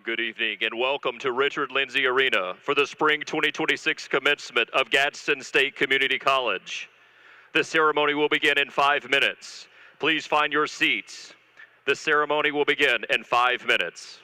good evening, and welcome to Richard Lindsay Arena for the Spring 2026 commencement of Gadsden State Community College. The ceremony will begin in 5 minutes. Please find your seats. The ceremony will begin in 5 minutes.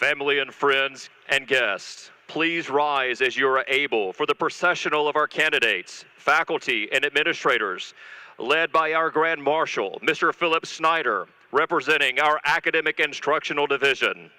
Family and friends and guests, please rise as you are able for the processional of our candidates, faculty, and administrators, led by our Grand Marshal, Mr. Philip Snyder, representing our Academic Instructional Division.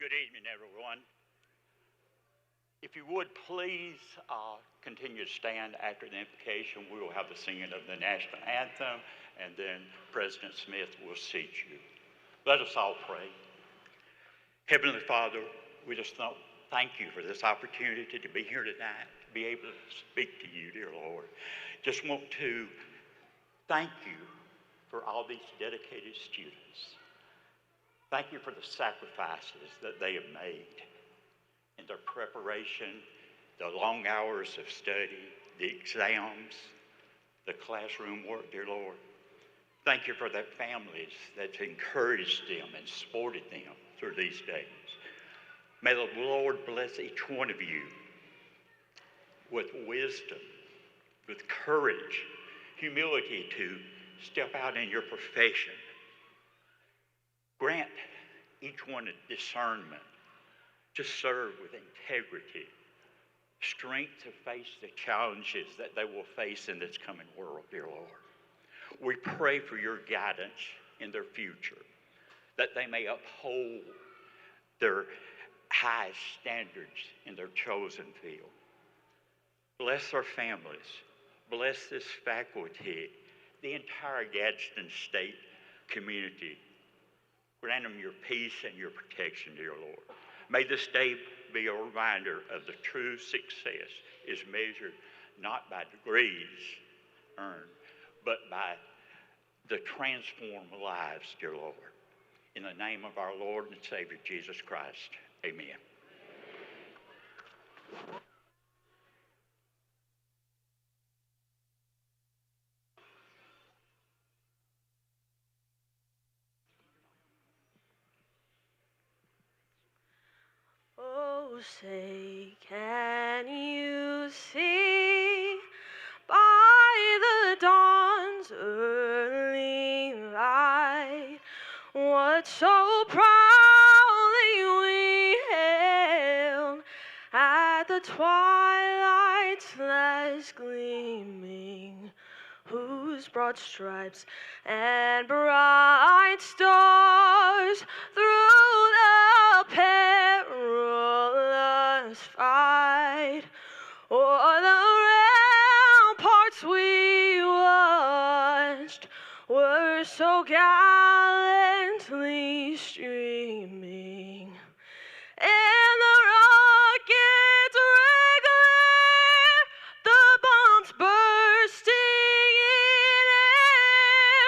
Good evening, everyone. If you would please continue to stand after the invocation. We will have the singing of the national anthem, and then President Smith will seat you. Let us all pray. Heavenly Father, we just thank you for this opportunity to be here tonight, to be able to speak to you, dear Lord. Just want to thank you for all these dedicated students. Thank you for the sacrifices that they have made in their preparation, the long hours of study, the exams, the classroom work, dear Lord. Thank you for their families that's encouraged them and supported them through these days. May the Lord bless each one of you with wisdom, with courage, humility to step out in your profession. Grant each one a discernment to serve with integrity, strength to face the challenges that they will face in this coming world, dear Lord. We pray for your guidance in their future, that they may uphold their high standards in their chosen field. Bless their families. Bless this faculty, the entire Gadsden State community. Grant them your peace and your protection, dear Lord. May this day be a reminder of the true success is measured not by degrees earned, but by the transformed lives, dear Lord. In the name of our Lord and Savior, Jesus Christ, amen. Oh, say, can you see by the dawn's early light what so proudly we hailed at the twilight's last gleaming, whose broad stripes and bright stars through the perilous fight o'er the ramparts we watched were so gallantly streaming, and the rockets regular, the bombs bursting in air,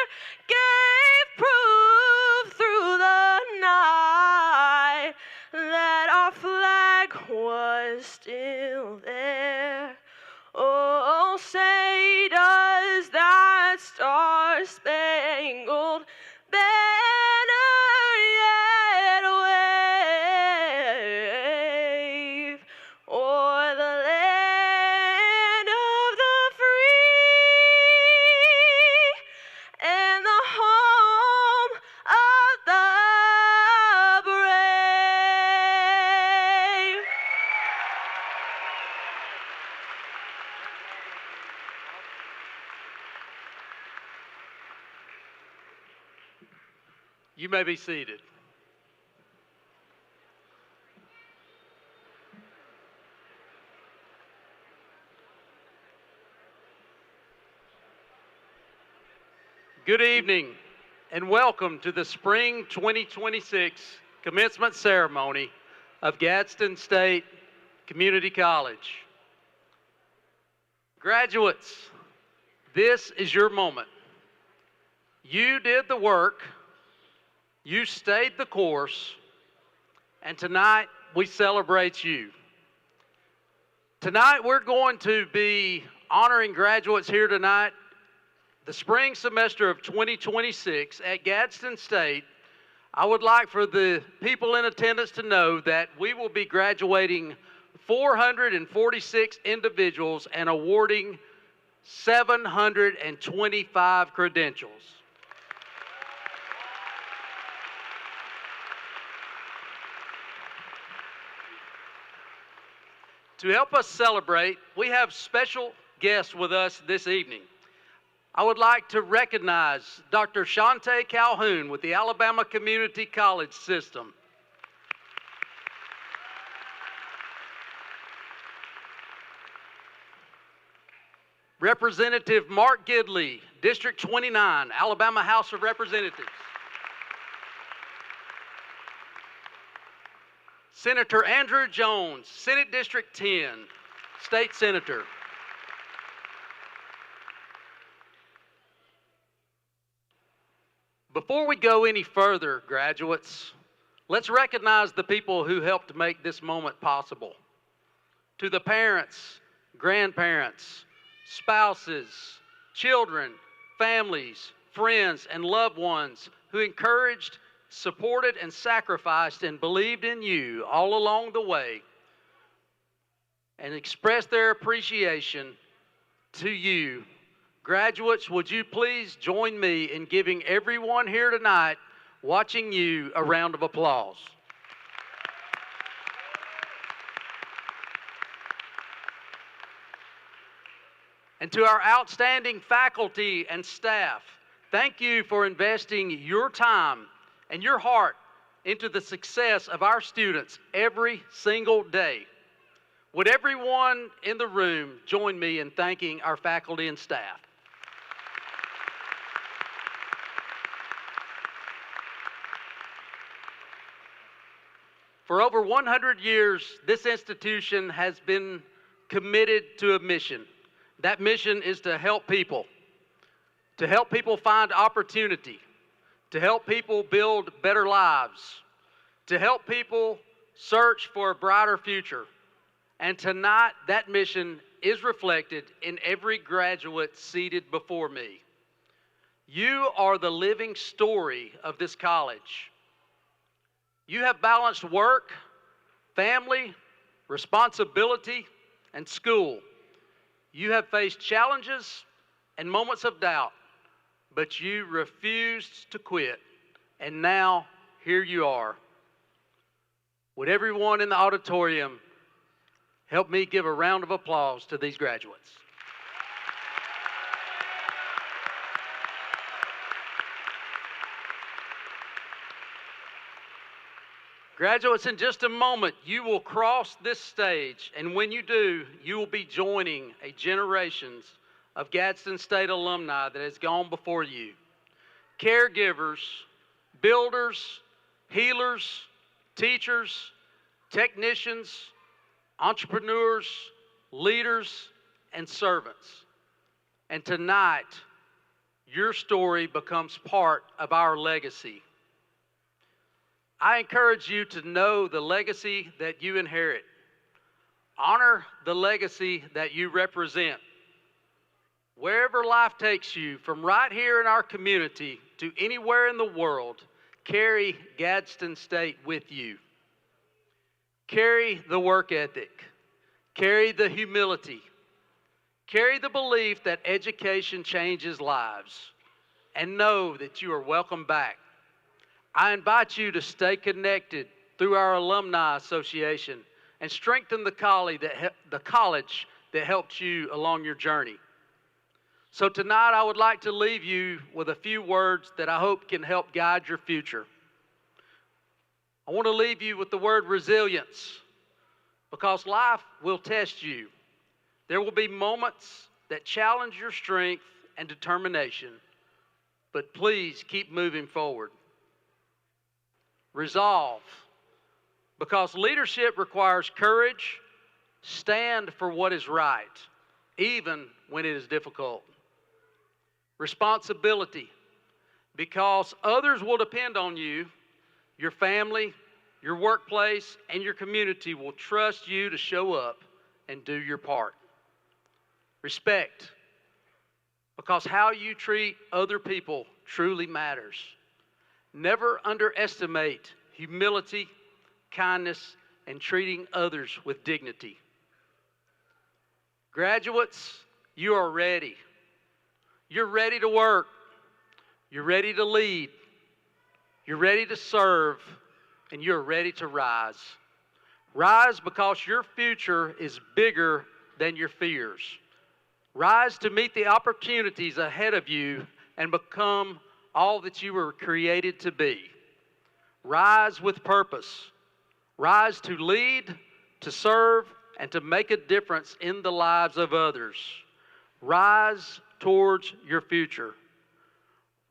gave proof through the night that our flag was still there. Oh, say does that star-spangled banner yet wave o'er the land of the free and the home of the brave? You may be seated. Good evening and welcome to the Spring 2026 Commencement Ceremony of Gadsden State Community College. Graduates, this is your moment. You did the work. You stayed the course, and tonight we celebrate you. Tonight we're going to be honoring graduates here tonight. The spring semester of 2026 at Gadsden State, I would like for the people in attendance to know that we will be graduating 446 individuals and awarding 725 credentials. To help us celebrate, we have special guests with us this evening. I would like to recognize Dr. Shante Calhoun with the Alabama Community College System. Representative Mark Gidley, District 29, Alabama House of Representatives. Senator Andrew Jones, Senate District 10, State Senator. Before we go any further, graduates, let's recognize the people who helped make this moment possible. To the parents, grandparents, spouses, children, families, friends, and loved ones who encouraged, supported, and sacrificed and believed in you all along the way, and expressed their appreciation to you. Graduates, would you please join me in giving everyone here tonight watching you a round of applause? And to our outstanding faculty and staff, thank you for investing your time and your heart into the success of our students every single day. Would everyone in the room join me in thanking our faculty and staff? For over 100 years, this institution has been committed to a mission. That mission is to help people find opportunity, to help people build better lives, to help people search for a brighter future. And tonight, that mission is reflected in every graduate seated before me. You are the living story of this college. You have balanced work, family, responsibility, and school. You have faced challenges and moments of doubt, but you refused to quit, and now here you are. Would everyone in the auditorium help me give a round of applause to these graduates? Graduates, in just a moment, you will cross this stage, and when you do, you will be joining a generations of Gadsden State alumni that has gone before you. Caregivers, builders, healers, teachers, technicians, entrepreneurs, leaders, and servants. And tonight, your story becomes part of our legacy. I encourage you to know the legacy that you inherit. Honor the legacy that you represent. Wherever life takes you, from right here in our community to anywhere in the world, carry Gadsden State with you. Carry the work ethic. Carry the humility. Carry the belief that education changes lives. And know that you are welcome back. I invite you to stay connected through our Alumni Association and strengthen the college that helped you along your journey. So tonight I would like to leave you with a few words that I hope can help guide your future. I want to leave you with the word resilience, because life will test you. There will be moments that challenge your strength and determination, but please keep moving forward. Resolve, because leadership requires courage. Stand for what is right, even when it is difficult. Responsibility, because others will depend on you. Your family, your workplace, and your community will trust you to show up and do your part. Respect, because how you treat other people truly matters. Never underestimate humility, kindness, and treating others with dignity. Graduates, you are ready. You're ready to work. You're ready to lead. You're ready to serve. And you're ready to rise. Rise because your future is bigger than your fears. Rise to meet the opportunities ahead of you and become all that you were created to be. Rise with purpose. Rise to lead, to serve, and to make a difference in the lives of others. Rise towards your future.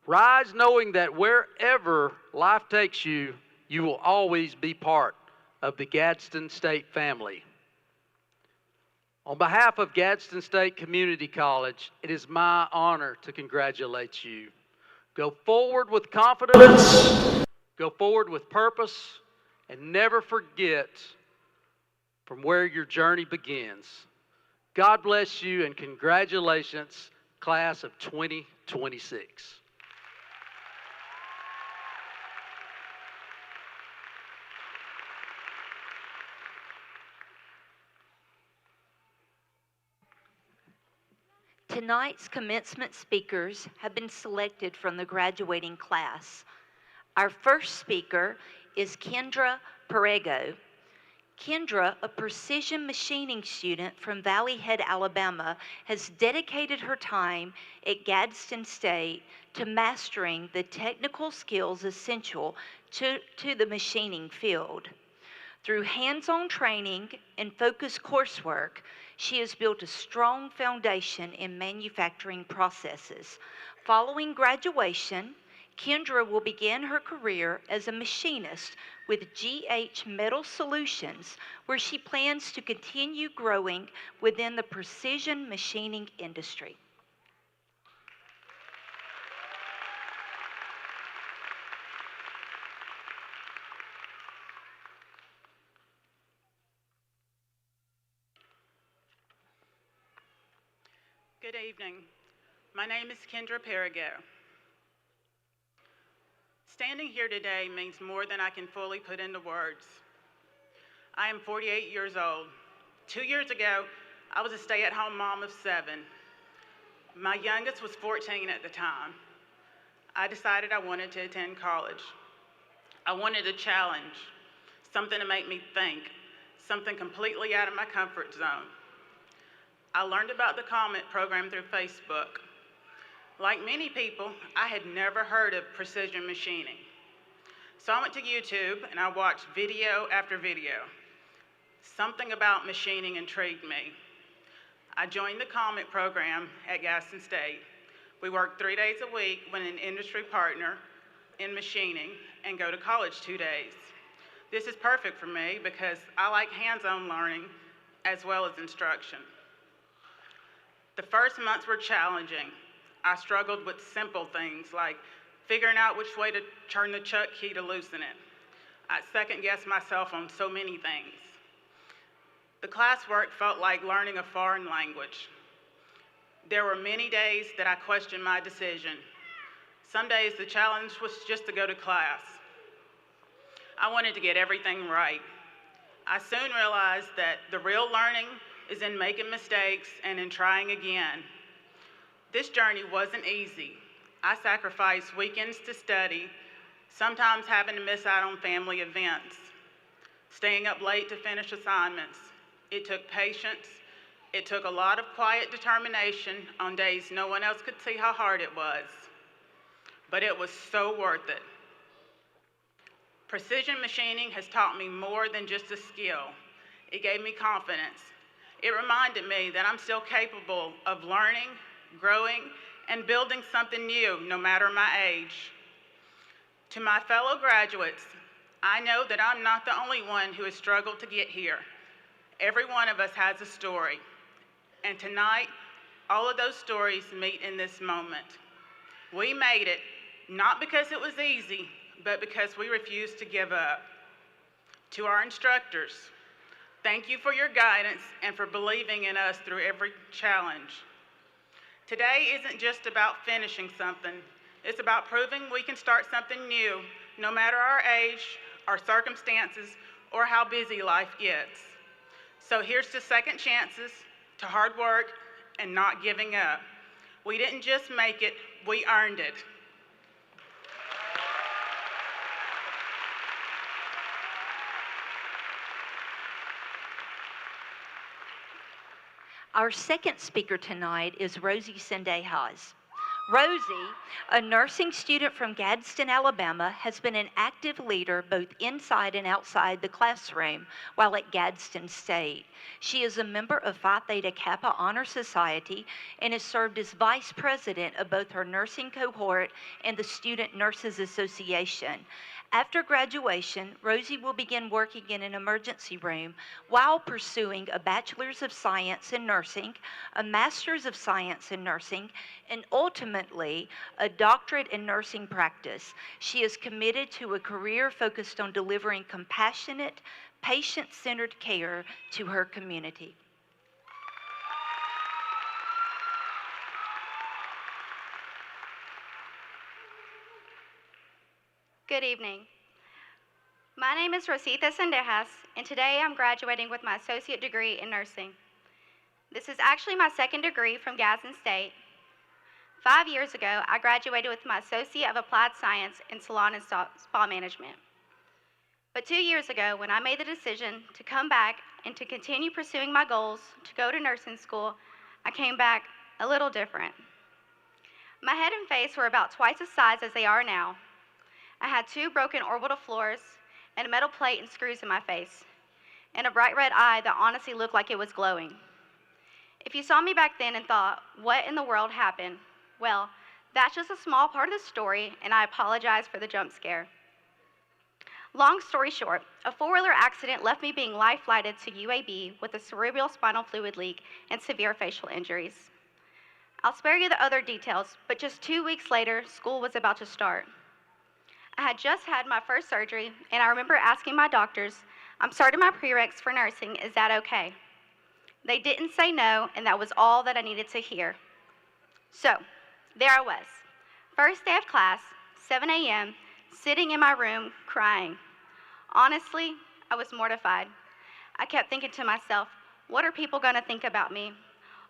Rise knowing that wherever life takes you, you will always be part of the Gadsden State family. On behalf of Gadsden State Community College, it is my honor to congratulate you. Go forward with confidence, go forward with purpose, and never forget from where your journey begins. God bless you and congratulations, class of 2026. Tonight's commencement speakers have been selected from the graduating class. Our first speaker is Kendra Perego. Kendra, a precision machining student from Valley Head, Alabama, has dedicated her time at Gadsden State to mastering the technical skills essential to the machining field. Through hands-on training and focused coursework, she has built a strong foundation in manufacturing processes. Following graduation, Kendra will begin her career as a machinist with GH Metal Solutions, where she plans to continue growing within the precision machining industry. Good evening. My name is Kendra Perego. Standing here today means more than I can fully put into words. I am 48 years old. 2 years ago, I was a stay-at-home mom of 7. My youngest was 14 at the time. I decided I wanted to attend college. I wanted a challenge, something to make me think, something completely out of my comfort zone. I learned about the Commencement program through Facebook. Like many people, I had never heard of precision machining. So I went to YouTube and I watched video after video. Something about machining intrigued me. I joined the Commencement program at Gadsden State. We work 3 days a week with an industry partner in machining and go to college 2 days. This is perfect for me because I like hands-on learning as well as instruction. The first months were challenging. I struggled with simple things like figuring out which way to turn the chuck key to loosen it. I second-guessed myself on so many things. The classwork felt like learning a foreign language. There were many days that I questioned my decision. Some days the challenge was just to go to class. I wanted to get everything right. I soon realized that the real learning is in making mistakes and in trying again. This journey wasn't easy. I sacrificed weekends to study, sometimes having to miss out on family events, staying up late to finish assignments. It took patience. It took a lot of quiet determination on days no one else could see how hard it was. But it was so worth it. Precision machining has taught me more than just a skill. It gave me confidence. It reminded me that I'm still capable of learning, growing, and building something new, no matter my age. To my fellow graduates, I know that I'm not the only one who has struggled to get here. Every one of us has a story. And tonight, all of those stories meet in this moment. We made it, not because it was easy, but because we refused to give up. To our instructors, thank you for your guidance and for believing in us through every challenge. Today isn't just about finishing something. It's about proving we can start something new, no matter our age, our circumstances, or how busy life gets. So here's to second chances, to hard work, and not giving up. We didn't just make it, we earned it. Our second speaker tonight is Rosie Sendejas. Rosie, a nursing student from Gadsden, Alabama, has been an active leader both inside and outside the classroom while at Gadsden State. She is a member of Phi Theta Kappa Honor Society and has served as vice president of both her nursing cohort and the Student Nurses Association. After graduation, Rosie will begin working in an emergency room while pursuing a Bachelor's of Science in Nursing, a Master's of Science in Nursing, and ultimately a doctorate in nursing practice. She is committed to a career focused on delivering compassionate, patient-centered care to her community. Good evening. My name is Rosita Sendejas, and today I'm graduating with my associate degree in nursing. This is actually my second degree from Gadsden State. 5 years ago, I graduated with my Associate of Applied Science in Salon and Spa Management. But 2 years ago, when I made the decision to come back and to continue pursuing my goals to go to nursing school, I came back a little different. My head and face were about twice the size as they are now. I had 2 broken orbital floors and a metal plate and screws in my face, and a bright red eye that honestly looked like it was glowing. If you saw me back then and thought, what in the world happened? Well, that's just a small part of the story, and I apologize for the jump scare. Long story short, a 4-wheeler accident left me being life-flighted to UAB with a cerebral spinal fluid leak and severe facial injuries. I'll spare you the other details, but just 2 weeks later, school was about to start. I had just had my first surgery, and I remember asking my doctors, I'm starting my prereqs for nursing, is that okay? They didn't say no, and that was all that I needed to hear. So, there I was, first day of class, 7 a.m., sitting in my room, crying. Honestly, I was mortified. I kept thinking to myself, what are people gonna think about me?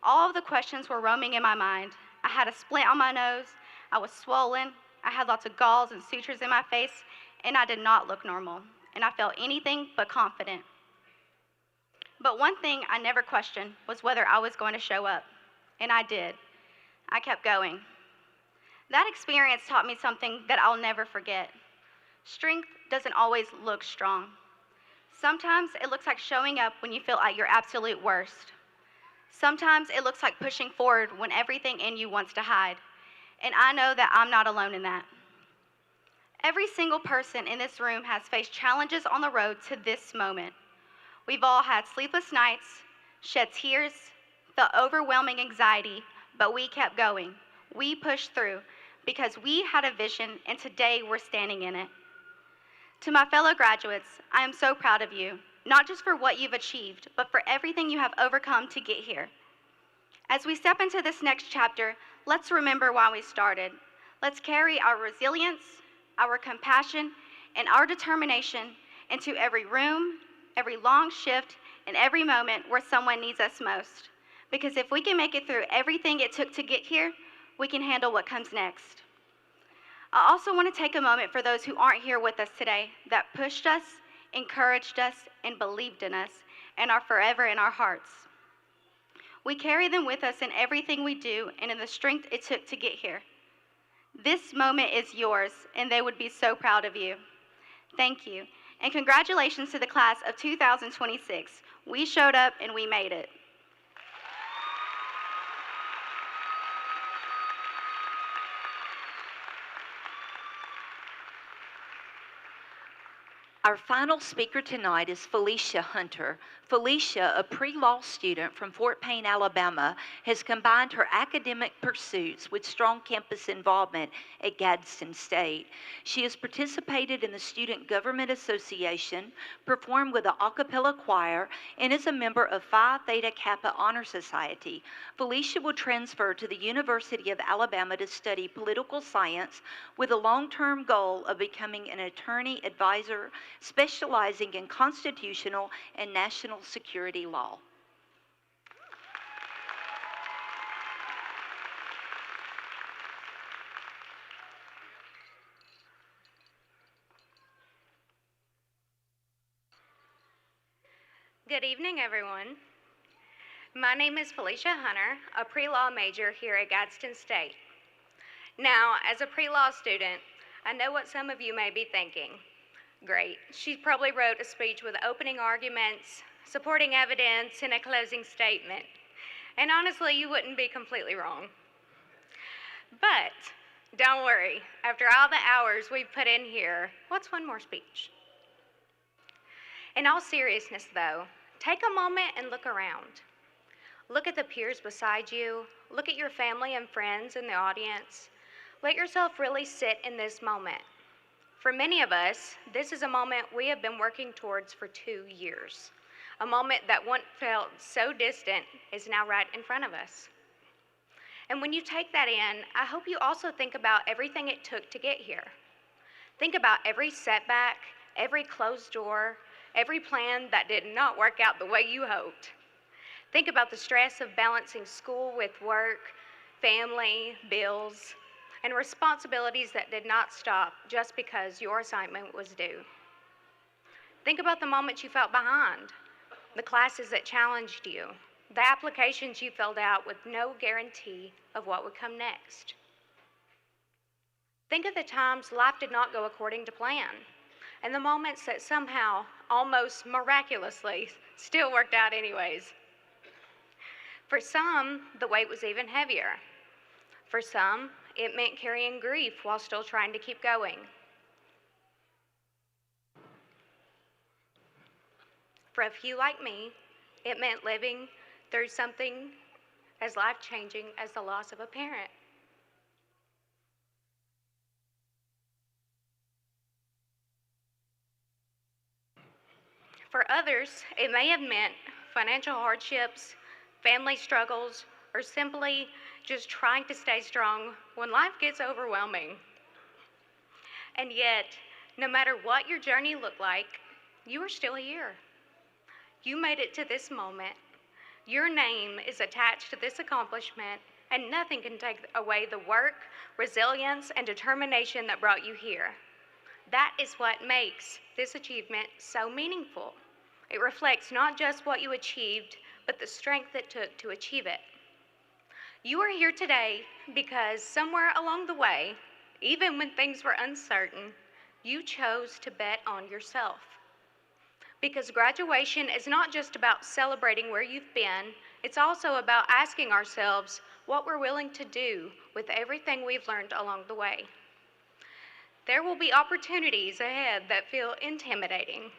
All of the questions were roaming in my mind. I had a splint on my nose, I was swollen, I had lots of galls and sutures in my face, and I did not look normal, and I felt anything but confident. But one thing I never questioned was whether I was going to show up, and I did. I kept going. That experience taught me something that I'll never forget. Strength doesn't always look strong. Sometimes it looks like showing up when you feel at your absolute worst. Sometimes it looks like pushing forward when everything in you wants to hide. And I know that I'm not alone in that. Every single person in this room has faced challenges on the road to this moment. We've all had sleepless nights, shed tears, felt overwhelming anxiety, but we kept going. We pushed through because we had a vision, and today we're standing in it. To my fellow graduates, I am so proud of you, not just for what you've achieved, but for everything you have overcome to get here. As we step into this next chapter, let's remember why we started. Let's carry our resilience, our compassion, and our determination into every room, every long shift, and every moment where someone needs us most. Because if we can make it through everything it took to get here, we can handle what comes next. I also want to take a moment for those who aren't here with us today that pushed us, encouraged us, and believed in us, and are forever in our hearts. We carry them with us in everything we do and in the strength it took to get here. This moment is yours, and they would be so proud of you. Thank you, and congratulations to the class of 2026. We showed up and we made it. Our final speaker tonight is Felicia Hunter. Felicia, a pre-law student from Fort Payne, Alabama, has combined her academic pursuits with strong campus involvement at Gadsden State. She has participated in the Student Government Association, performed with the a cappella choir, and is a member of Phi Theta Kappa Honor Society. Felicia will transfer to the University of Alabama to study political science with a long-term goal of becoming an attorney advisor specializing in constitutional and national security law. Good evening, everyone. My name is Felicia Hunter, a pre-law major here at Gadsden State. Now, as a pre-law student, I know what some of you may be thinking. Great, she probably wrote a speech with opening arguments, supporting evidence, and a closing statement. And honestly, you wouldn't be completely wrong. But don't worry, after all the hours we've put in here, what's one more speech? In all seriousness, though, take a moment and look around. Look at the peers beside you. Look at your family and friends in the audience. Let yourself really sit in this moment. For many of us, this is a moment we have been working towards for 2 years. A moment that once felt so distant is now right in front of us. And when you take that in, I hope you also think about everything it took to get here. Think about every setback, every closed door, every plan that did not work out the way you hoped. Think about the stress of balancing school with work, family, bills, and responsibilities that did not stop just because your assignment was due. Think about the moments you felt behind, the classes that challenged you, the applications you filled out with no guarantee of what would come next. Think of the times life did not go according to plan, and the moments that somehow, almost miraculously, still worked out anyways. For some, the weight was even heavier. For some, it meant carrying grief while still trying to keep going. For a few like me, it meant living through something as life-changing as the loss of a parent. For others, it may have meant financial hardships, family struggles, or simply just trying to stay strong when life gets overwhelming. And yet, no matter what your journey looked like, you are still here. You made it to this moment. Your name is attached to this accomplishment, and nothing can take away the work, resilience, and determination that brought you here. That is what makes this achievement so meaningful. It reflects not just what you achieved, but the strength it took to achieve it. You are here today because somewhere along the way, even when things were uncertain, you chose to bet on yourself. Because graduation is not just about celebrating where you've been, it's also about asking ourselves what we're willing to do with everything we've learned along the way. There will be opportunities ahead that feel intimidating.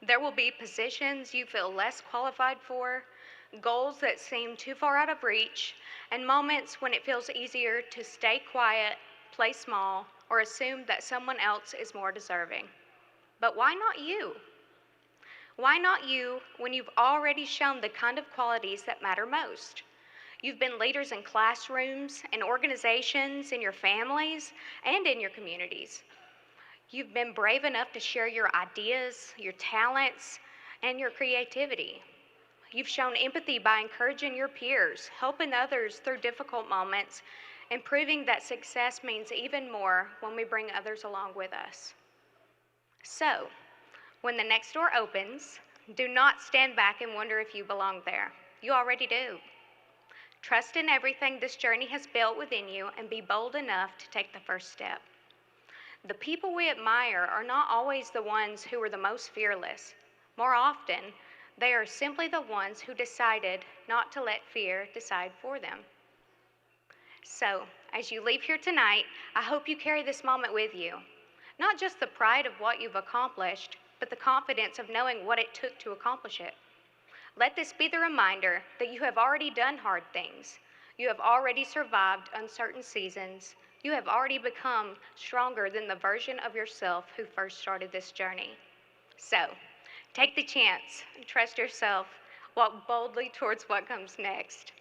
There will be positions you feel less qualified for, goals that seem too far out of reach, and moments when it feels easier to stay quiet, play small, or assume that someone else is more deserving. But why not you? Why not you when you've already shown the kind of qualities that matter most? You've been leaders in classrooms, in organizations, in your families, and in your communities. You've been brave enough to share your ideas, your talents, and your creativity. You've shown empathy by encouraging your peers, helping others through difficult moments, and proving that success means even more when we bring others along with us. So, when the next door opens, do not stand back and wonder if you belong there. You already do. Trust in everything this journey has built within you and be bold enough to take the first step. The people we admire are not always the ones who are the most fearless. More often, they are simply the ones who decided not to let fear decide for them. So, as you leave here tonight, I hope you carry this moment with you. Not just the pride of what you've accomplished, but the confidence of knowing what it took to accomplish it. Let this be the reminder that you have already done hard things. You have already survived uncertain seasons. You have already become stronger than the version of yourself who first started this journey. So, take the chance, trust yourself, walk boldly towards what comes next.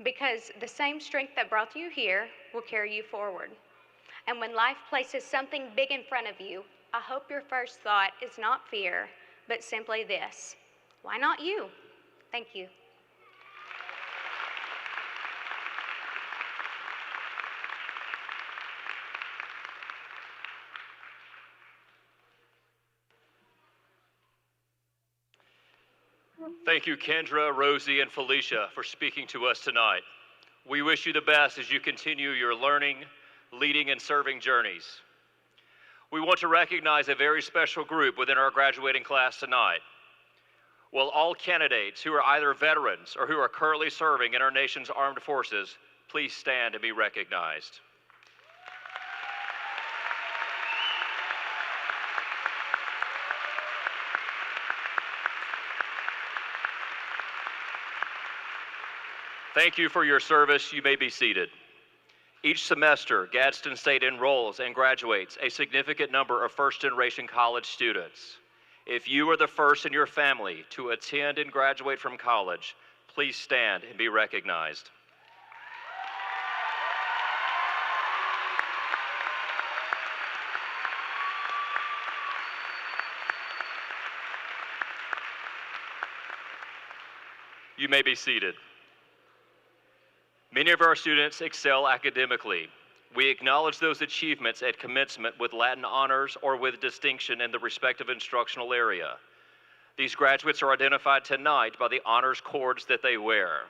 Because the same strength that brought you here will carry you forward. And when life places something big in front of you, I hope your first thought is not fear, but simply this: why not you? Thank you. Thank you, Kendra, Rosie, and Felicia, for speaking to us tonight. We wish you the best as you continue your learning, Leading and Serving Journeys. We want to recognize a very special group within our graduating class tonight. Will all candidates who are either veterans or who are currently serving in our nation's armed forces please stand and be recognized. Thank you for your service. You may be seated. Each semester, Gadsden State enrolls and graduates a significant number of first-generation college students. If you are the first in your family to attend and graduate from college, please stand and be recognized. You may be seated. Many of our students excel academically. We acknowledge those achievements at commencement with Latin honors or with distinction in the respective instructional area. These graduates are identified tonight by the honors cords that they wear.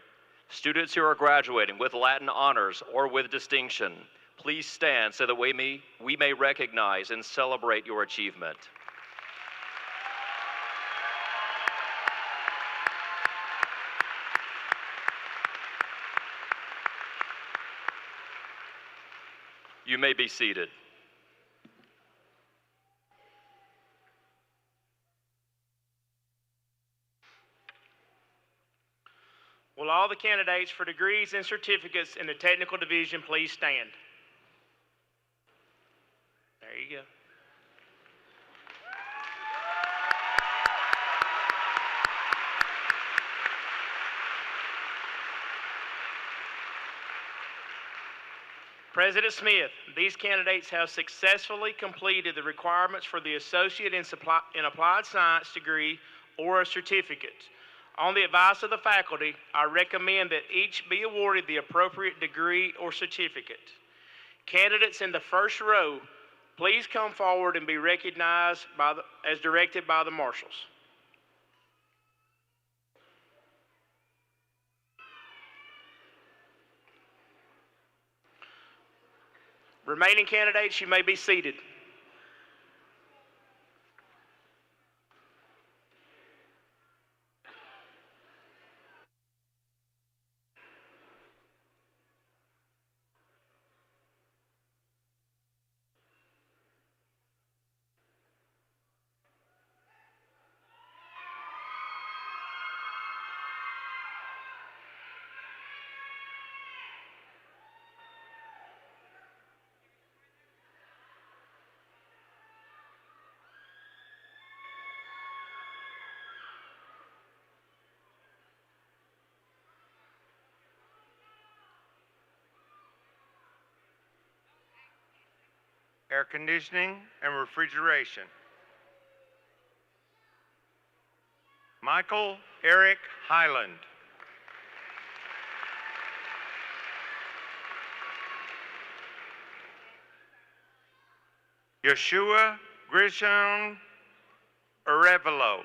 Students who are graduating with Latin honors or with distinction, please stand so that we may recognize and celebrate your achievement. You may be seated. Will all the candidates for degrees and certificates in the technical division please stand? There you go. President Smith, these candidates have successfully completed the requirements for the Associate in Applied Science degree or a certificate. On the advice of the faculty, I recommend that each be awarded the appropriate degree or certificate. Candidates in the first row, please come forward and be recognized as directed by the marshals. Remaining candidates, you may be seated. Air conditioning and refrigeration. Michael Eric Highland. Yeshua Grisham Arevalo.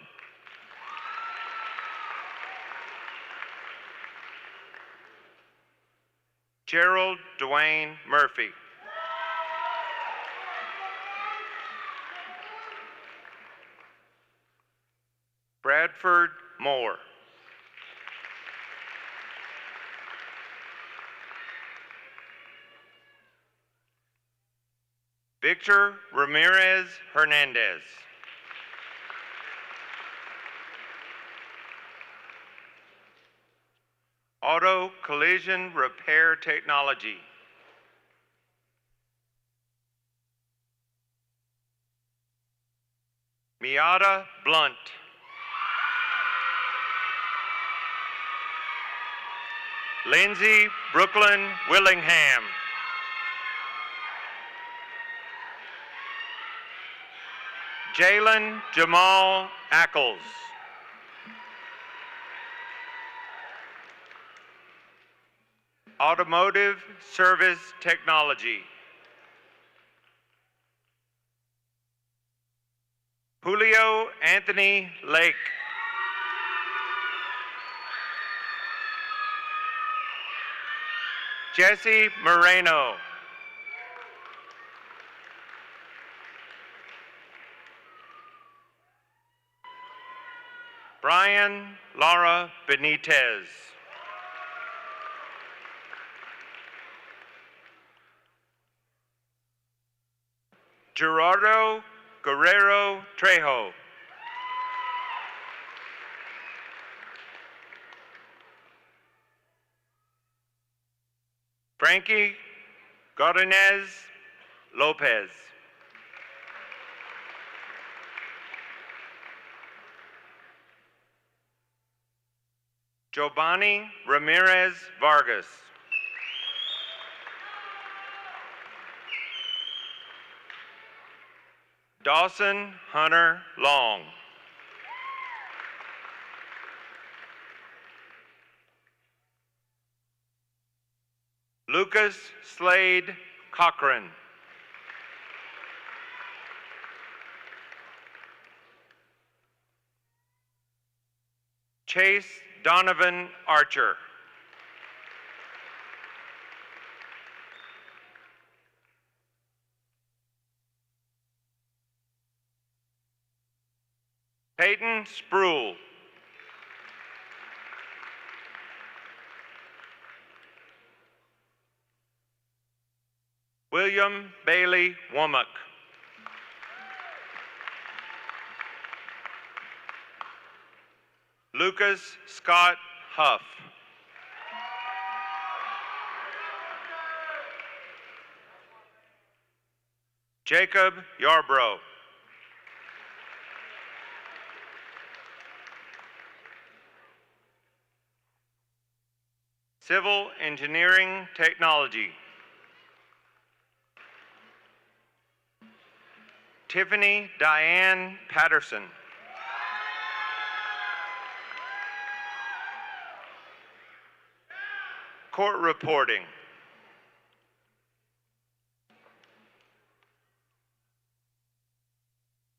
Gerald Dwayne Murphy. Bradford Moore. Victor Ramirez Hernandez. Auto Collision Repair Technology. Miata Blunt. Lindsay Brooklyn Willingham. Jalen Jamal Ackles. Automotive Service Technology. Julio Anthony Lake. Jesse Moreno. Brian Lara Benitez. Gerardo Guerrero Trejo. Frankie Godinez Lopez. Giovanni Ramirez Vargas. Dawson Hunter Long. Lucas Slade Cochran. Chase Donovan Archer. Peyton Spruill. William Bailey Womack. Lucas Scott Huff. Jacob Yarbrough. Civil Engineering Technology. Tiffany Diane Patterson. Court reporting.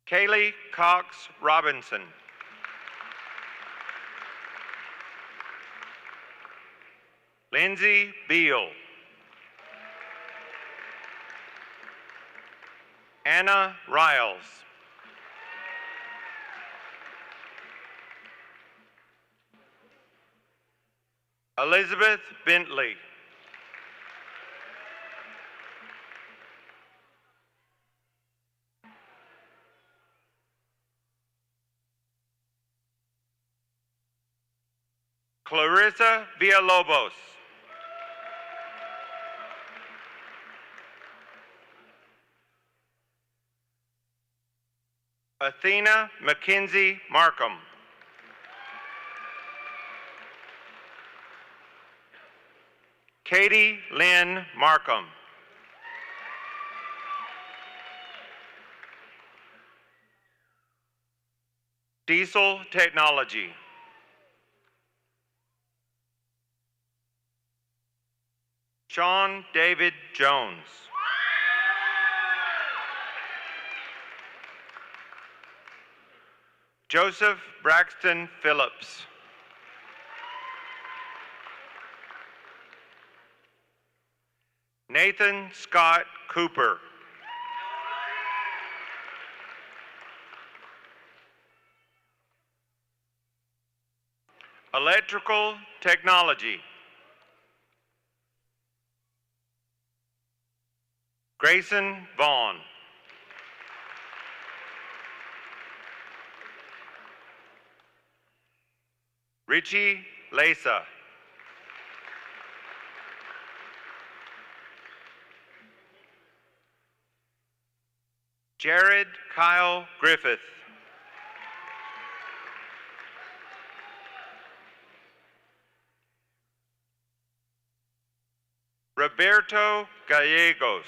Kaylee Cox Robinson. Lindsay Beal. Anna Riles. Elizabeth Bentley. Clarissa Villalobos. Athena Mackenzie Markham. Katie Lynn Markham. Diesel Technology. Sean David Jones. Joseph Braxton Phillips. Nathan Scott Cooper. Electrical Technology. Grayson Vaughn. Richie Lesa. Jared Kyle Griffith. Roberto Gallegos.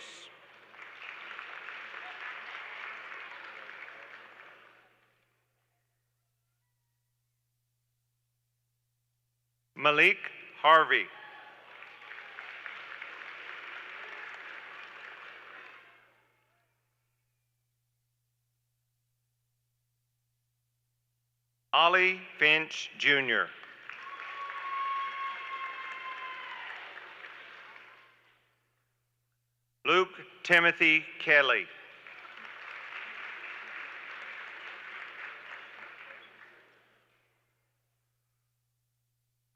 Malik Harvey. Ollie Finch Jr. Luke Timothy Kelly.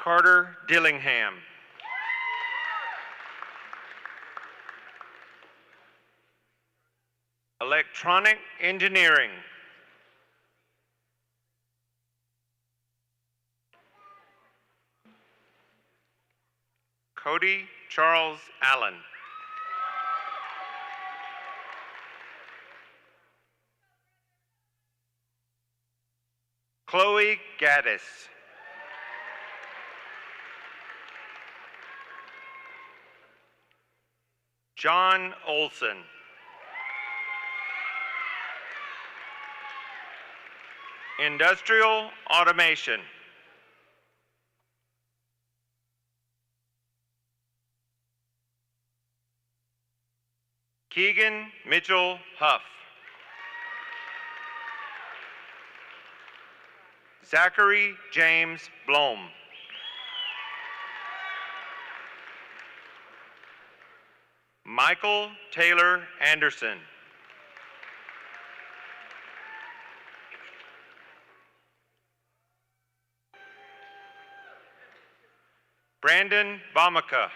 Carter Dillingham. Electronic Engineering. Cody Charles Allen. Chloe Gaddis. John Olson. Industrial Automation. Keegan Mitchell Huff. Zachary James Blom. Michael Taylor Anderson. Brandon Bamaka.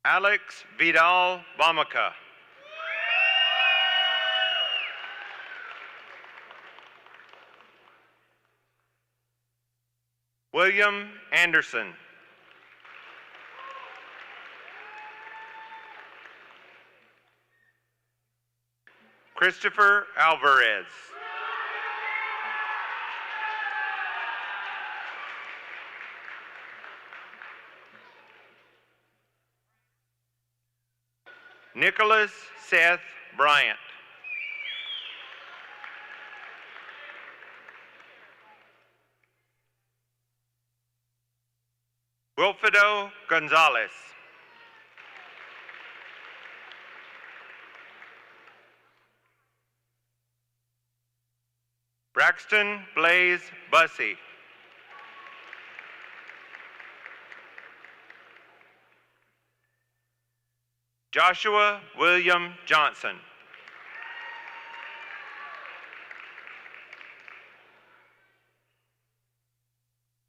Alex Vidal Bamaka. William Anderson. Christopher Alvarez. Nicholas Seth Bryant. Wilfredo Gonzalez. Braxton Blaze Bussey. Joshua William Johnson.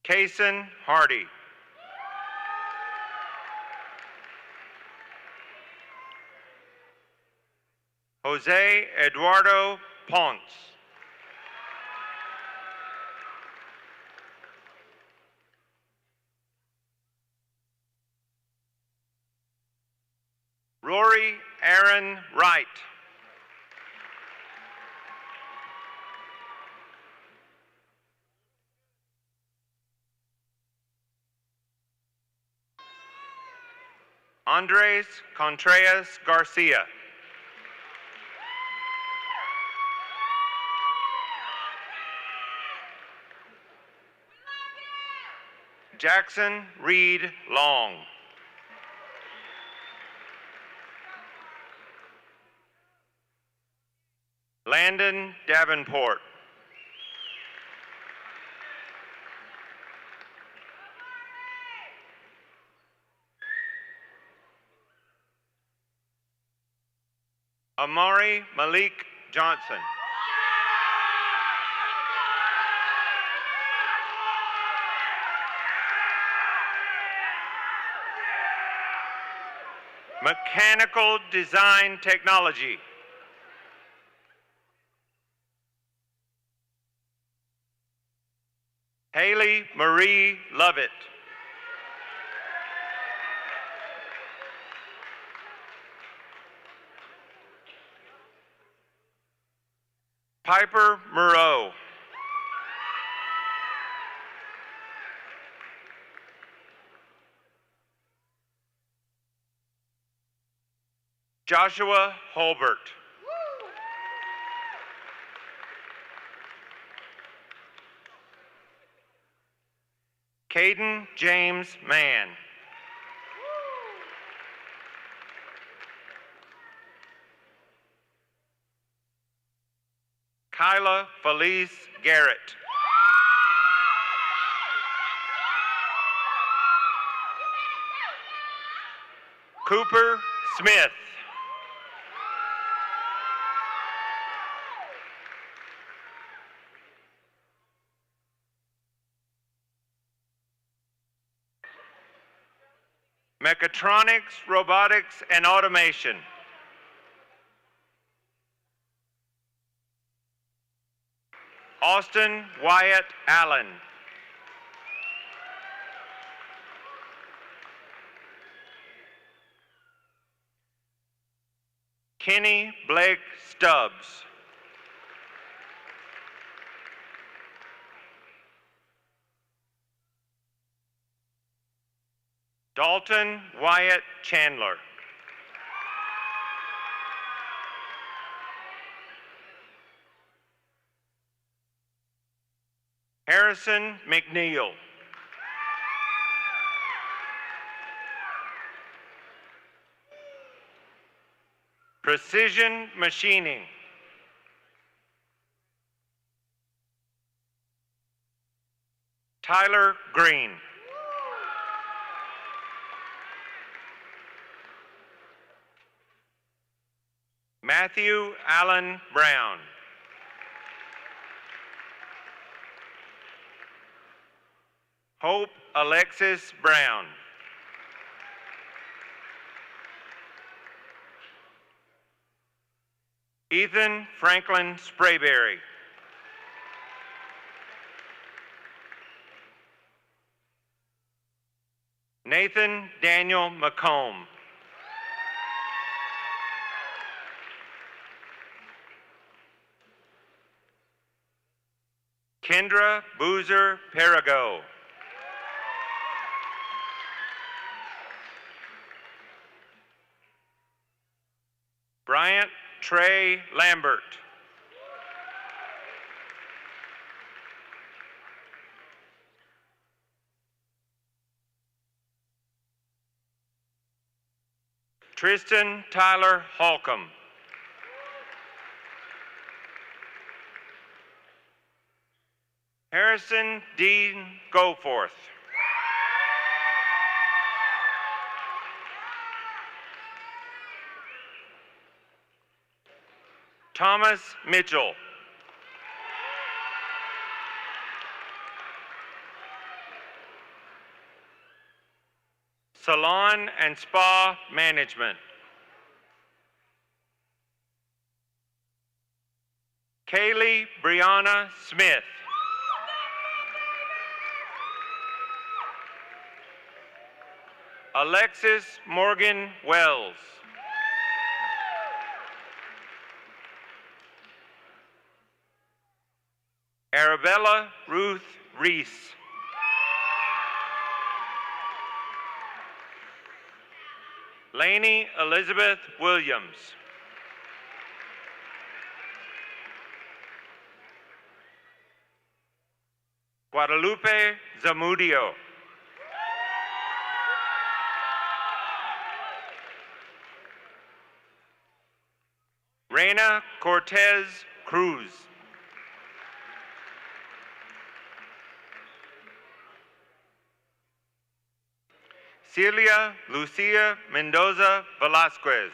Kaysen Hardy. Jose Eduardo Ponce. Rory Aaron Wright. Andres Contreras Garcia. Jackson Reed Long. Landon Davenport. Amari Malik Johnson. Mechanical Design Technology. Haley Marie Lovett. Piper Moreau. Joshua Holbert. Caden James Mann. Kyla Felice Garrett. Cooper Smith. Mechatronics, Robotics, and Automation. Austin Wyatt Allen. Kenny Blake Stubbs. Dalton Wyatt Chandler. Harrison McNeil. Precision Machining. Tyler Green. Matthew Allen Brown. Hope Alexis Brown. Ethan Franklin Sprayberry. Nathan Daniel McComb. Kendra Boozer Perigo. Bryant Trey Lambert. Tristan Tyler Holcomb. Harrison Dean Goforth. Thomas Mitchell. Salon and Spa Management. Kaylee Brianna Smith. Alexis Morgan Wells. Arabella Ruth Reese. Lainey Elizabeth Williams. Guadalupe Zamudio. Reina Cortez Cruz. Celia Lucia Mendoza Velasquez.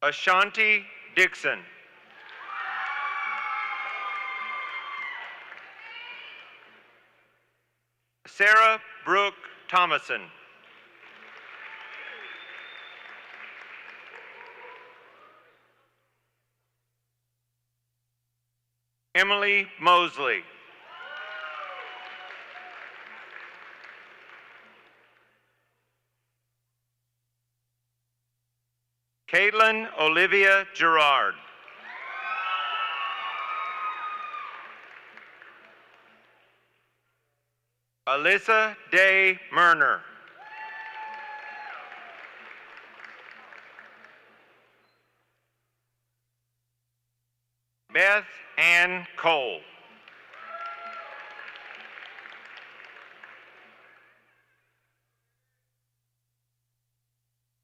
Ashanti Dixon. Sarah Brooke Thomason. Emily Mosley. Caitlin Olivia Gerard. Alyssa Day Murner. Beth Ann Cole.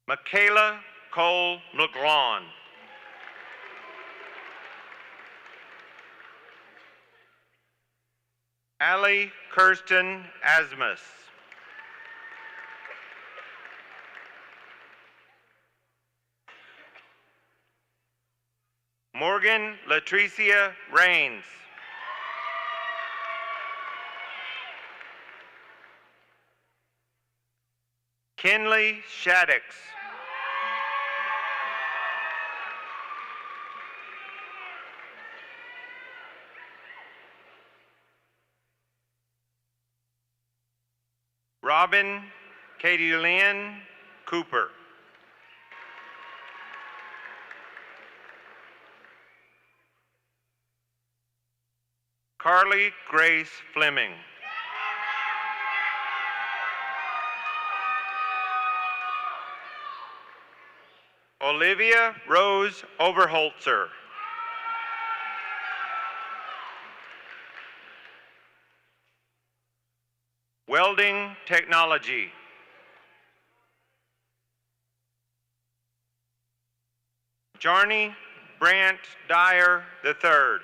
Michaela Cole McGlawn. Allie Kirsten Asmus. Morgan Latricia Rains. Kinley Shaddix. Robin Katie Lynn Cooper. Carly Grace Fleming. Olivia Rose Overholtzer. Welding Technology. Jarney Brant Dyer III.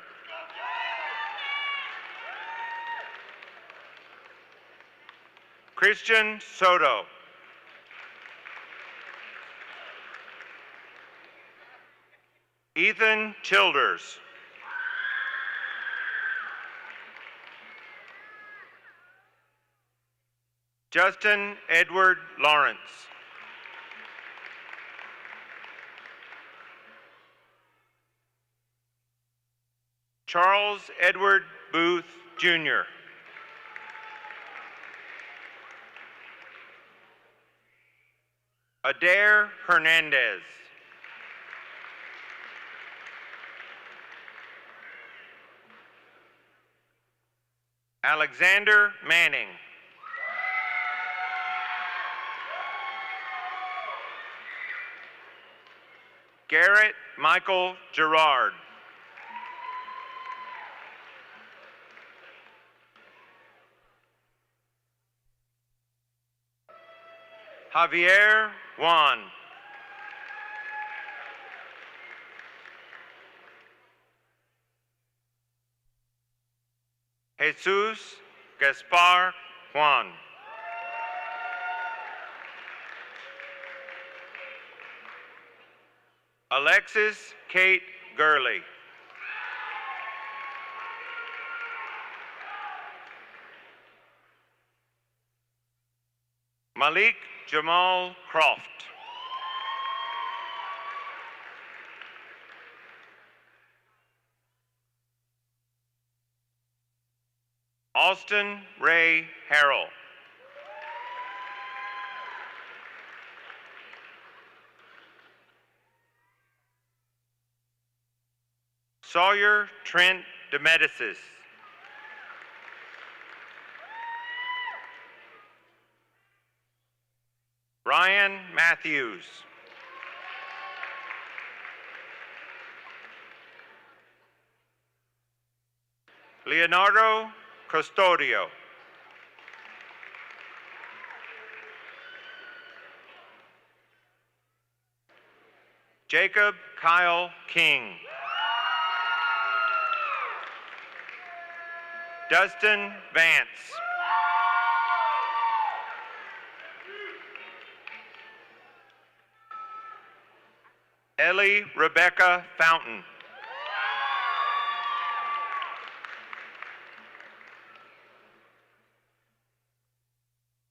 Christian Soto. Ethan Childers. Justin Edward Lawrence. Charles Edward Booth, Jr. Adair Hernandez. Alexander Manning. Garrett Michael Gerard. Javier Juan. Jesus Gaspar Juan. Alexis Kate Gurley. Malik Jamal Croft. Austin Ray Harrell. Sawyer Trent DeMedicis. Ryan Matthews. Leonardo Custodio. Jacob Kyle King. Dustin Vance. Ellie Rebecca Fountain.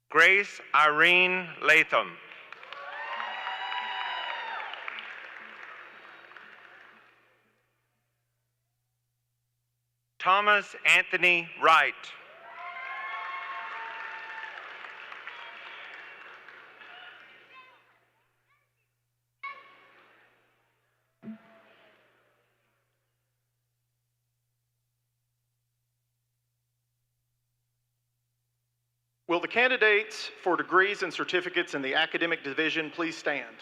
Grace Irene Latham. Thomas Anthony Wright. Will the candidates for degrees and certificates in the academic division please stand?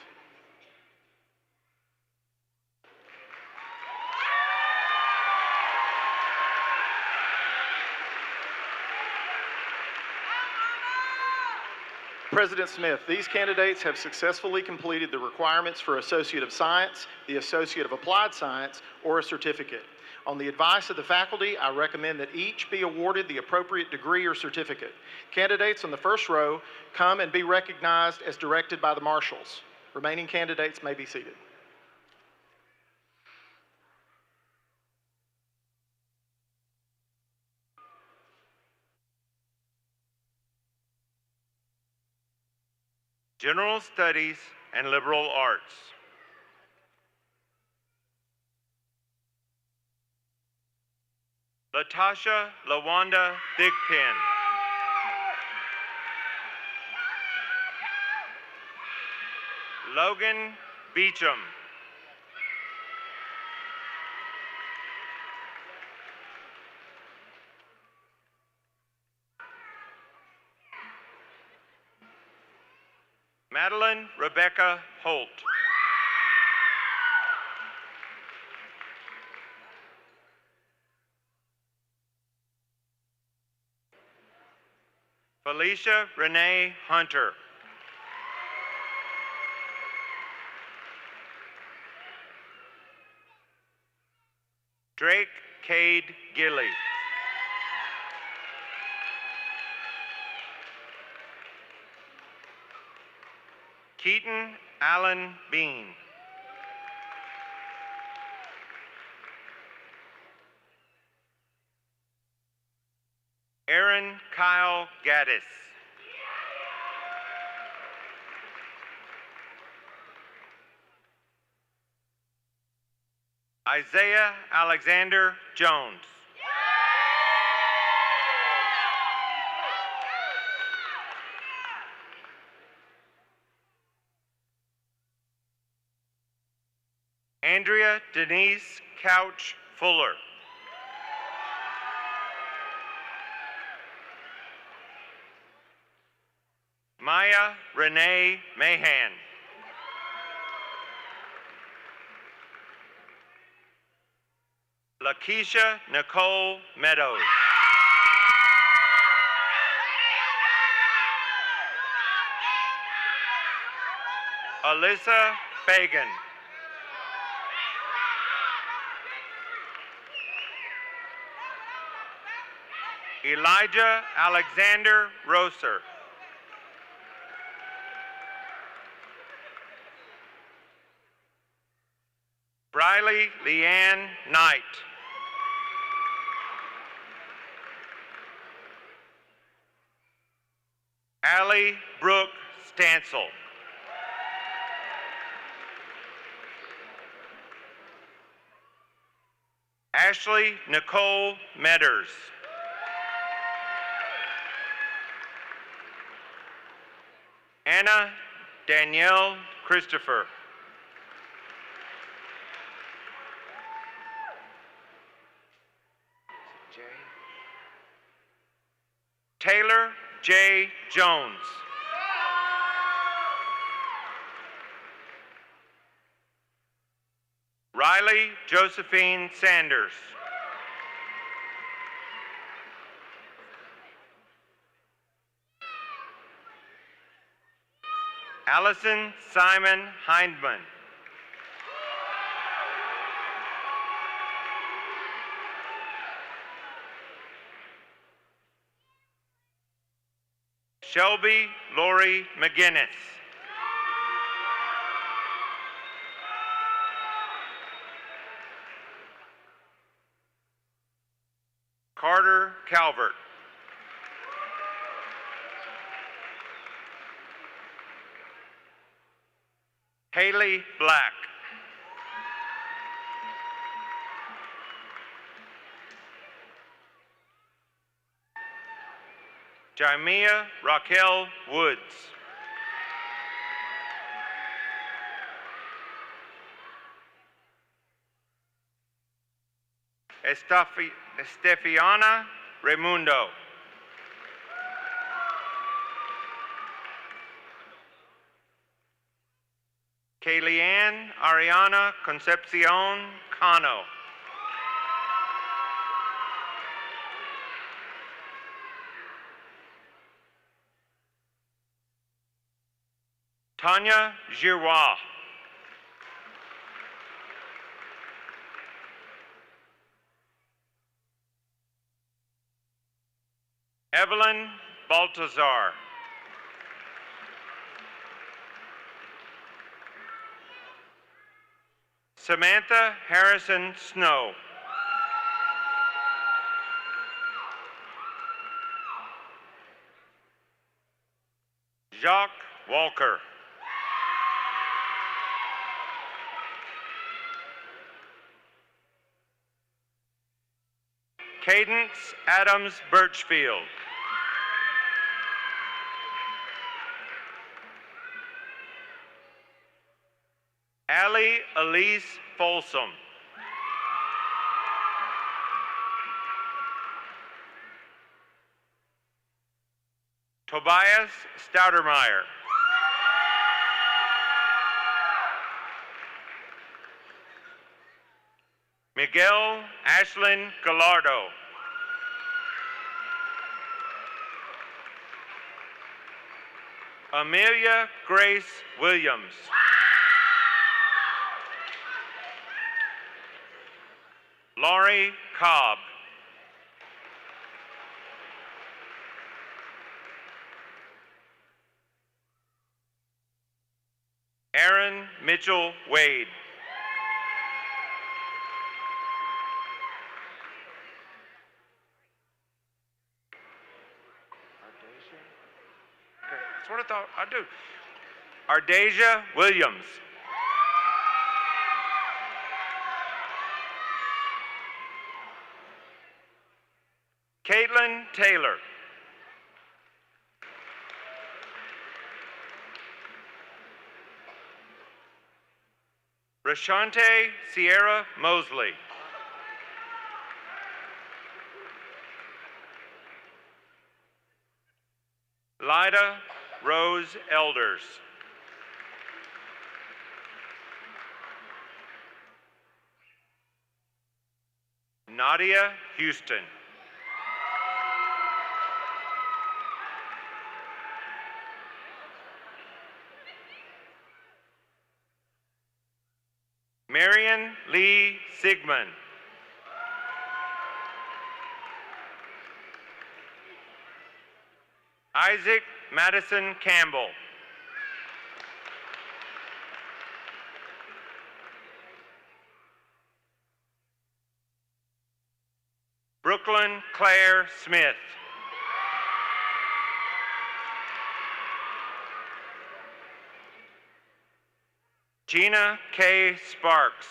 President Smith, these candidates have successfully completed the requirements for Associate of Science, the Associate of Applied Science, or a certificate. On the advice of the faculty, I recommend that each be awarded the appropriate degree or certificate. Candidates on the first row come and be recognized as directed by the marshals. Remaining candidates may be seated. General Studies, and Liberal Arts. Latasha Lawanda Thigpen. Logan Beecham. Madeline Rebecca Holt. Felicia Renee Hunter. Drake Cade Gilly. Keaton Allen Bean. Aaron Kyle Gaddis. Isaiah Alexander Jones. Andrea Denise Couch Fuller. Maya Renee Mahan. Lakeisha Nicole Meadows. Alyssa Fagan. Elijah Alexander Roser. Briley Leanne Knight. Allie Brooke Stansel. Ashley Nicole Medders. Anna Danielle Christopher. Taylor J. Jones. Riley Josephine Sanders. Allison Simon Hindman. Shelby Lori McGinnis. Carter Calvert. Haley Black. Jaimia Raquel Woods. Estefiana Raimundo. Kayleanne Ariana Concepcion Cano. Tanya Giroir. Evelyn Baltazar. Samantha Harrison Snow. Jacques Walker. Cadence Adams Birchfield. Allie Elise Folsom. Tobias Stoutermeyer. Miguel Ashlyn Gallardo. Amelia Grace Williams. Laurie Cobb. Aaron Mitchell Wade. Okay, that's what I thought I'd do. Ardesia Williams. Caitlin Taylor. Rashante Sierra Mosley. Lyda Rose Elders. Nadia Houston. Marion Lee Sigmund. Isaac Madison Campbell. Brooklyn Claire Smith. Gina K. Sparks.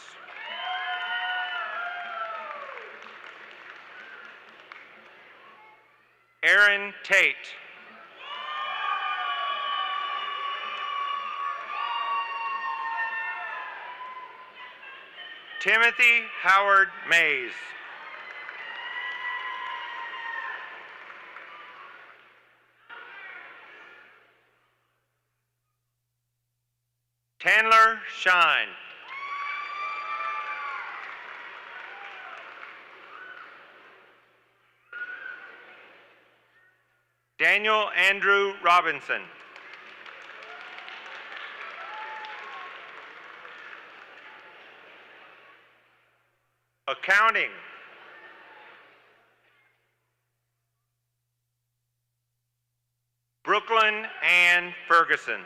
Aaron Tate. Timothy Howard Mays. Chandler Shine. Daniel Andrew Robinson. Accounting. Brooklyn Ann Ferguson.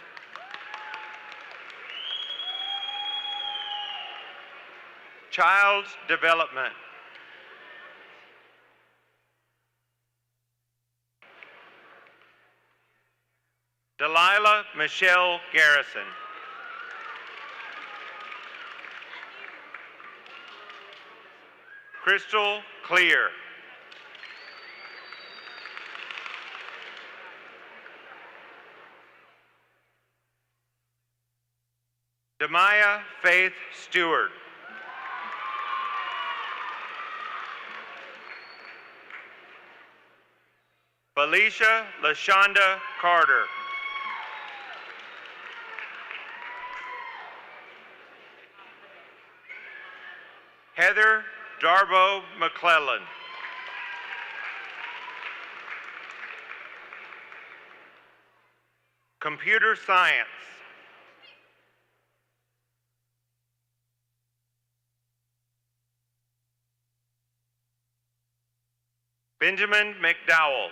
Child Development. Delilah Michelle Garrison. Crystal Clear. Demaya Faith Stewart. Felicia LaShonda Carter. Heather Darbo McClellan. Computer Science. Benjamin McDowell.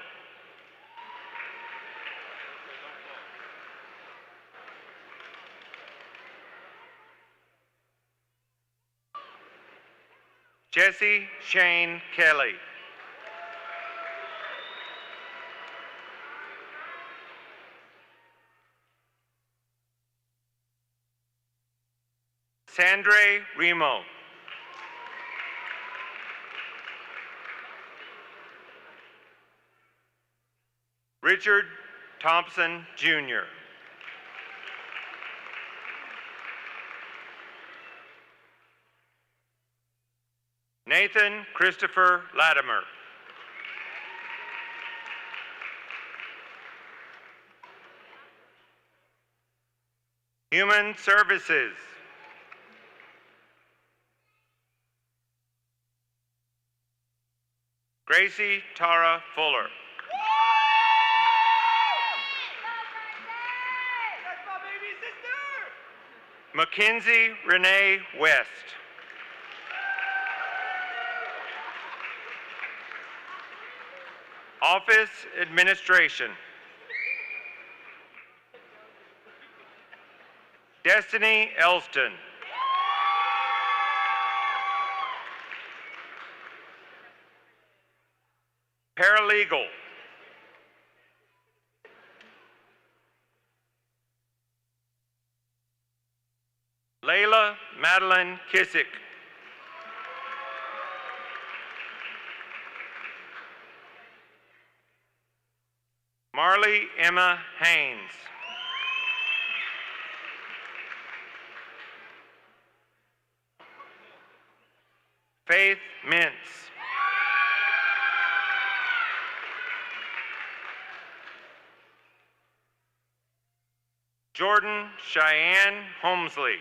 Jesse Shane Kelly. Sandre Remo. Richard Thompson, Jr. Nathan Christopher Latimer. Human Services. Gracie Tara Fuller. Mackenzie Renee West. Office Administration. Destiny Elston. Paralegal. Layla Madeline Kissick. Marley Emma Haynes. Faith Mintz. Jordan Cheyenne Holmesley.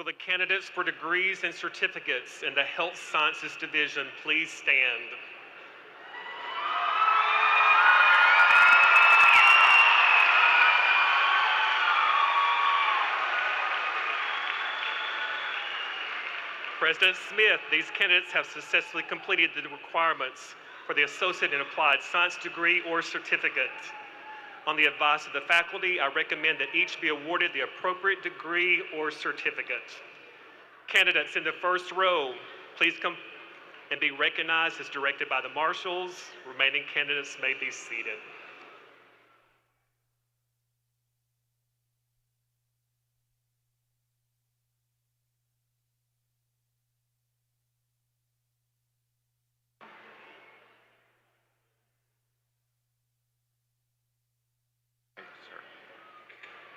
Will the candidates for degrees and certificates in the Health Sciences Division please stand? President Smith, these candidates have successfully completed the requirements for the Associate in Applied Science degree or certificate. On the advice of the faculty, I recommend that each be awarded the appropriate degree or certificate. Candidates in the first row, please come and be recognized as directed by the marshals. Remaining candidates may be seated.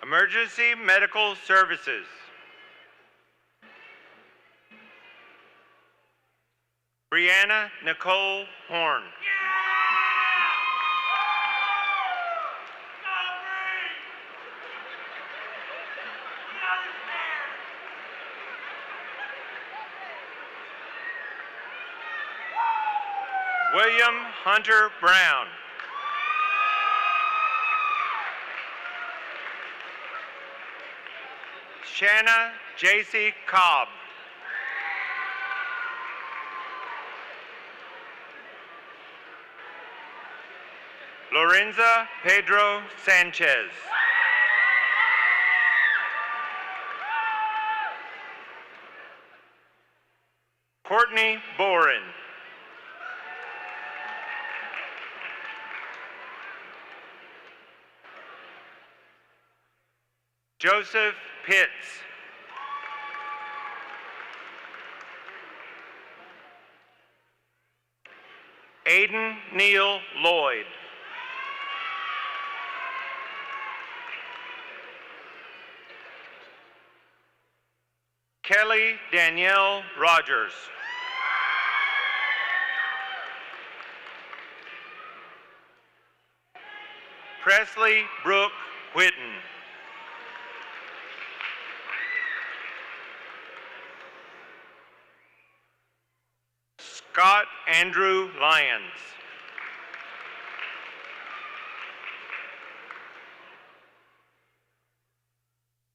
Emergency Medical Services. Brianna Nicole Horn. William Hunter Brown. Shanna J.C. Cobb. Lorenza Pedro Sanchez. Courtney Boren. Joseph Pitts. Aiden Neal Lloyd. Kelly Danielle Rogers. Presley Brooke Whitten. Scott Andrew Lyons.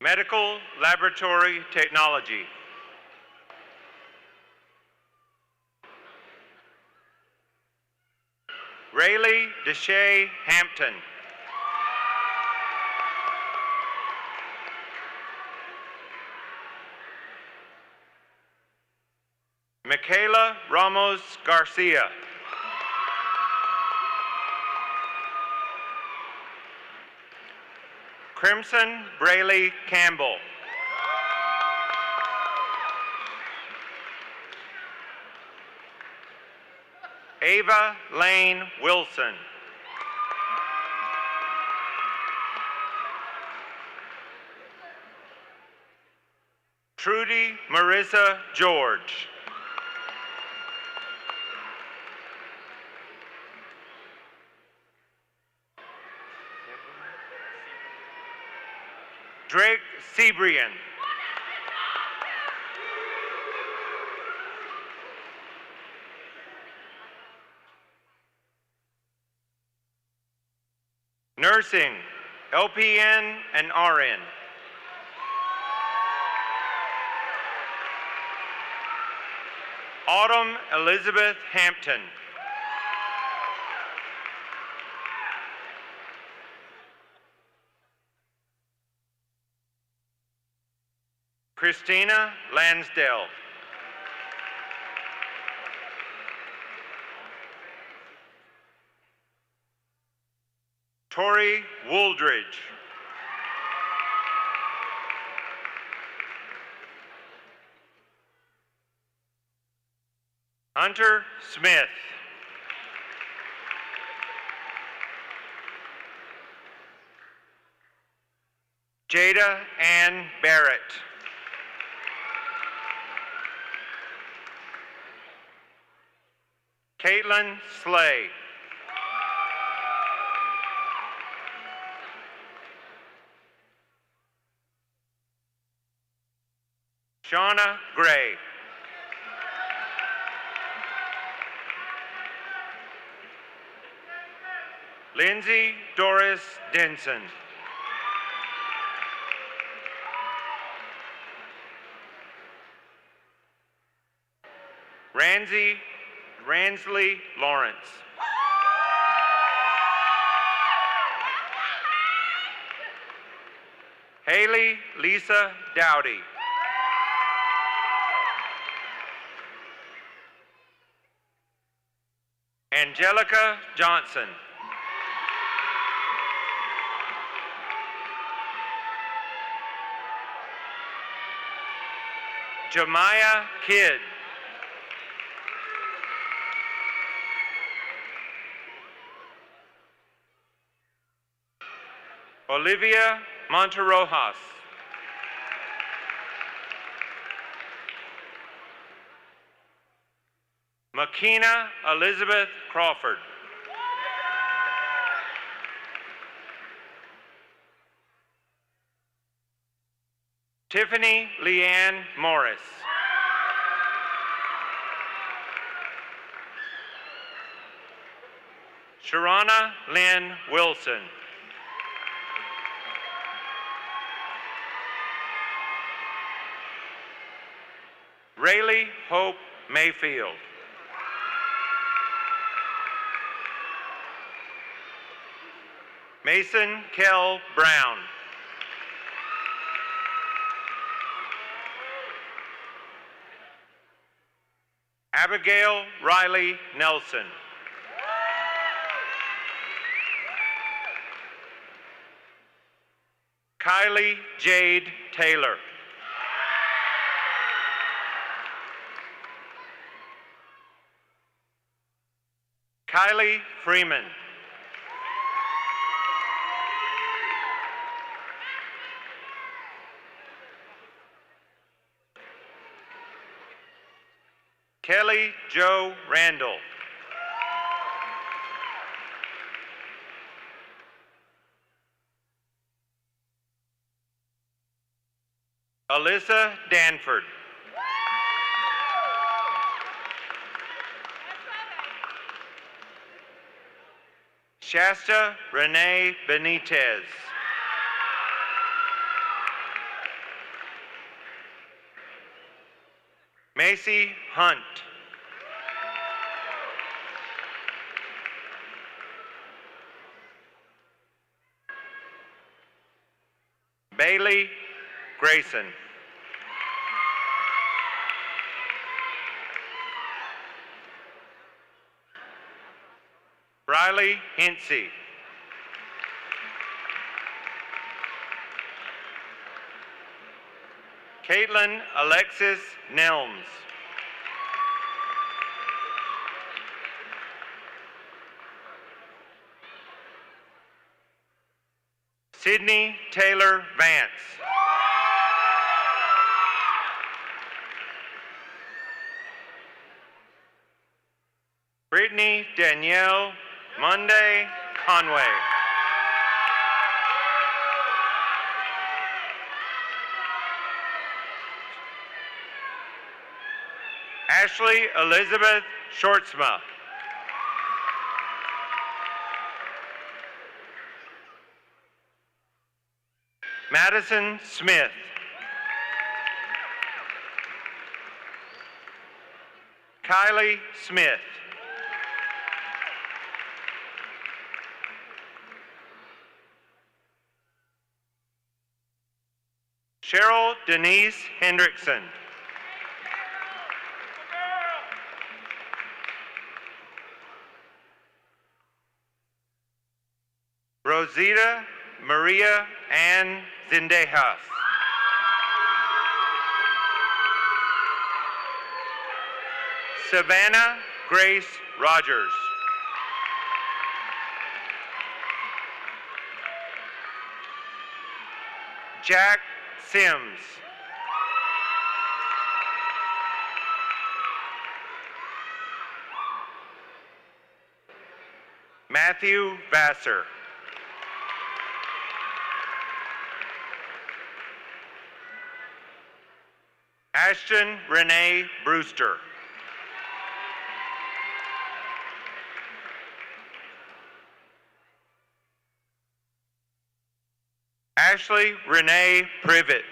Medical Laboratory Technology. Rayleigh Deshay Hampton. Michaela Ramos Garcia. Crimson Brayley Campbell. Ava Lane Wilson. Trudy Marissa George. Drake Sebrian. Nursing, LPN and RN. Autumn Elizabeth Hampton. Christina Lansdale. Tori Wooldridge. Hunter Smith. Jada Ann Barrett. Caitlin Slay. Shauna Gray. Lindsay Doris Denson. Ransley Lawrence. Haley Lisa Dowdy. Angelica Johnson. Jemiah Kidd. Olivia Monterojas. Makina Elizabeth Crawford. Tiffany Leanne Morris. Sharana Lynn Wilson. Rayleigh Hope Mayfield. Mason Kell Brown. Abigail Riley Nelson. Kylie Jade Taylor. Kylie Freeman. Kelly Jo Randall. Alyssa Danford. Shasta Renee Benitez. Macy Hunt. Bailey Grayson. Riley Hinsey. Caitlin Alexis Nelms. Sydney Taylor Vance. Brittany Danielle Monday Conway. Ashley Elizabeth Shortsma. Madison Smith. Kylie Smith. Cheryl Denise Hendrickson. Rosita Maria Ann Zendejas. Savannah Grace Rogers. Jack Sims. Matthew Vassar. Ashton Renee Brewster. Ashley Renee Privet.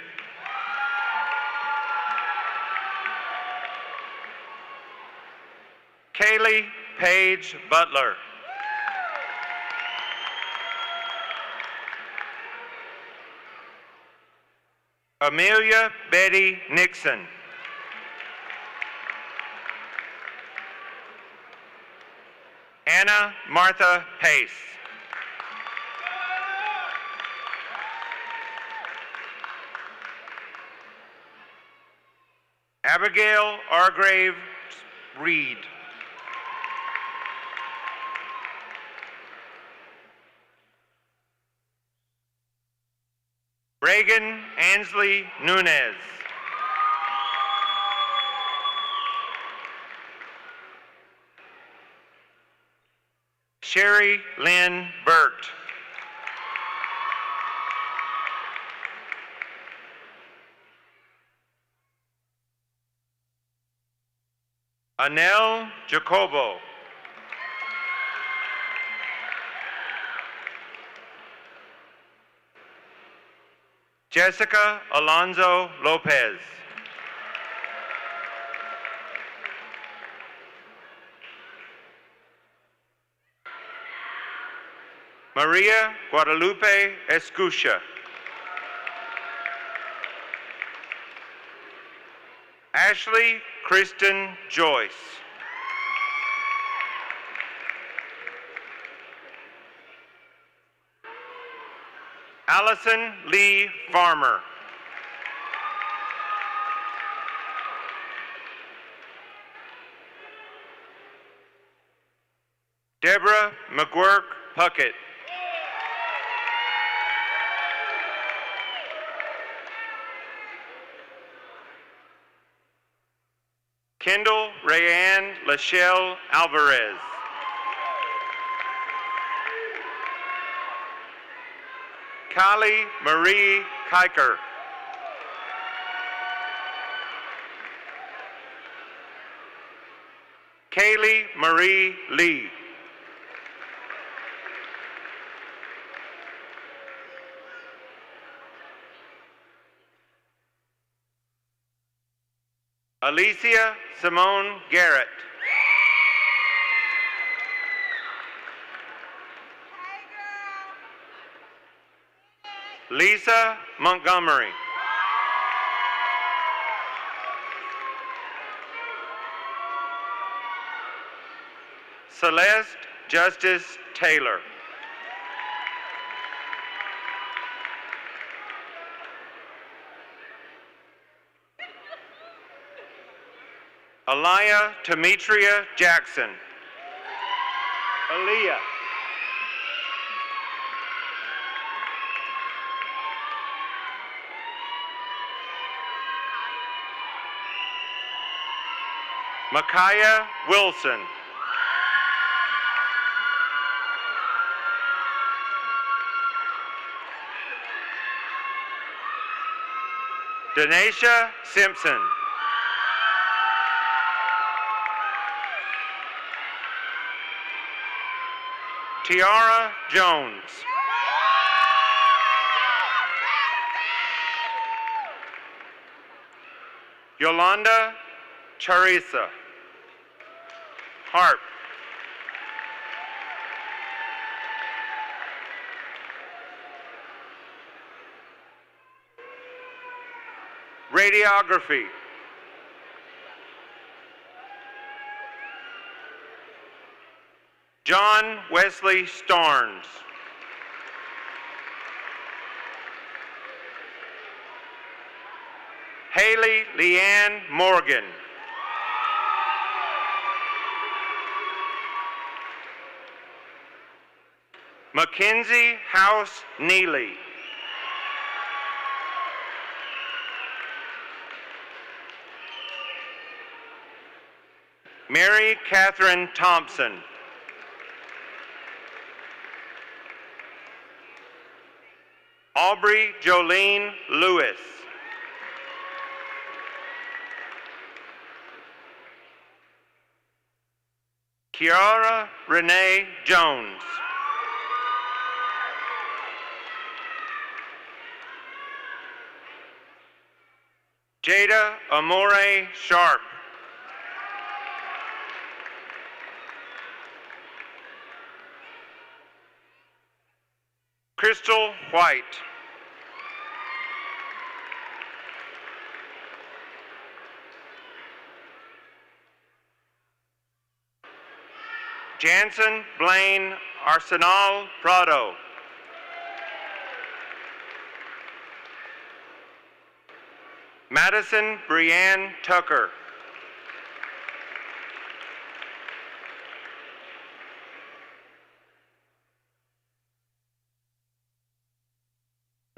Kaylee Paige Butler. Amelia Betty Nixon. Anna Martha Pace. Abigail Argrave Reed. Reagan Ansley Nunez. Sherry Lynn Burt. Anel Jacobo. Jessica Alonzo Lopez. Maria Guadalupe Escucha. Ashley Kristen Joyce. Allison Lee Farmer. Deborah McGuirk Puckett. Kendall Rayanne Lachelle Alvarez. Kali Marie Kiker. Kaylee Marie Lee. Alicia Simone Garrett. Lisa Montgomery. Celeste Justice Taylor. Alaya Demetria Jackson. Aaliyah. Micaiah Wilson. Denisha Simpson. Tiara Jones. Yolanda Charissa. Harp. Radiography. John Wesley Starnes. Haley Leanne Morgan. Mackenzie House Neely. Mary Catherine Thompson. Aubrey Jolene Lewis. Kiara Renee Jones. Jada Amore Sharp. Crystal White. Jansen Blaine Arsenal Prado. Madison Brianne Tucker.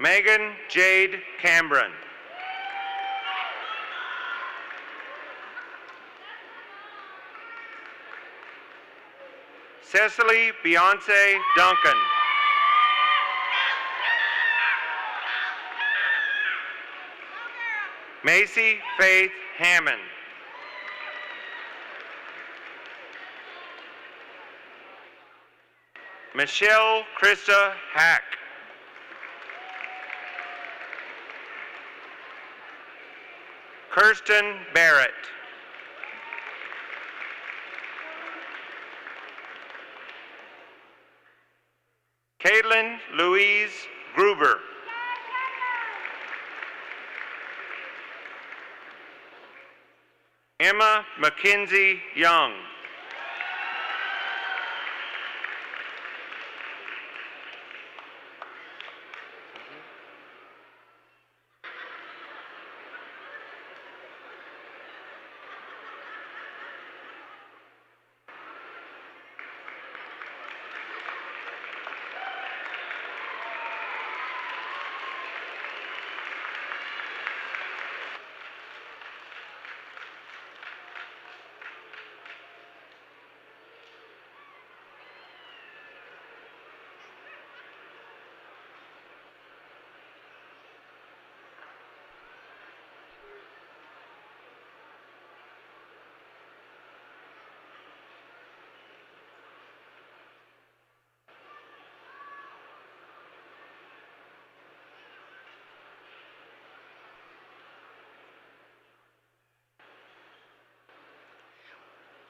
Megan Jade Cambron. Cecily Beyonce Duncan. Macy Faith Hammond. Michelle Krista Hack. Kirsten Barrett. Caitlin Louise Gruber. Emma Mackenzie Young.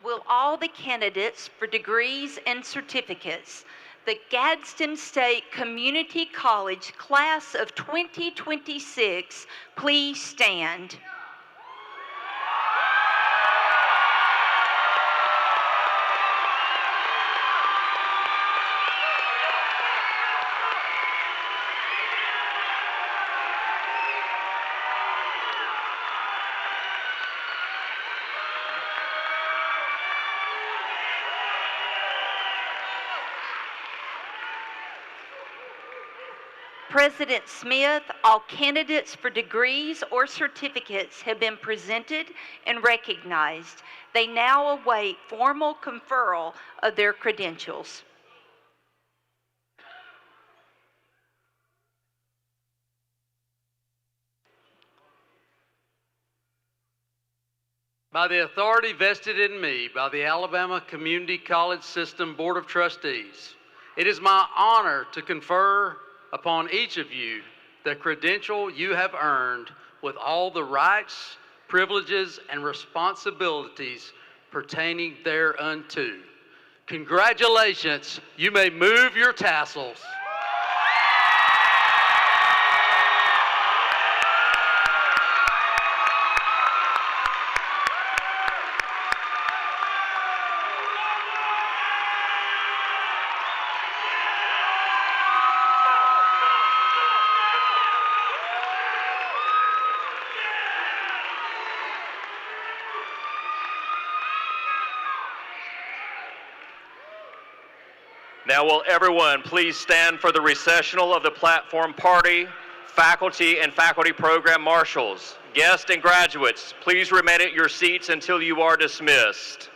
Will all the candidates for degrees and certificates, the Gadsden State Community College class of 2026, please stand? President Smith, all candidates for degrees or certificates have been presented and recognized. They now await formal conferral of their credentials. By the authority vested in me by the Alabama Community College System Board of Trustees, it is my honor to confer upon each of you the credential you have earned with all the rights, privileges, and responsibilities pertaining thereunto. Congratulations, you may move your tassels. Now will everyone please stand for the recessional of the platform party, faculty and faculty program marshals. Guests and graduates, please remain at your seats until you are dismissed.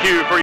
Thank you for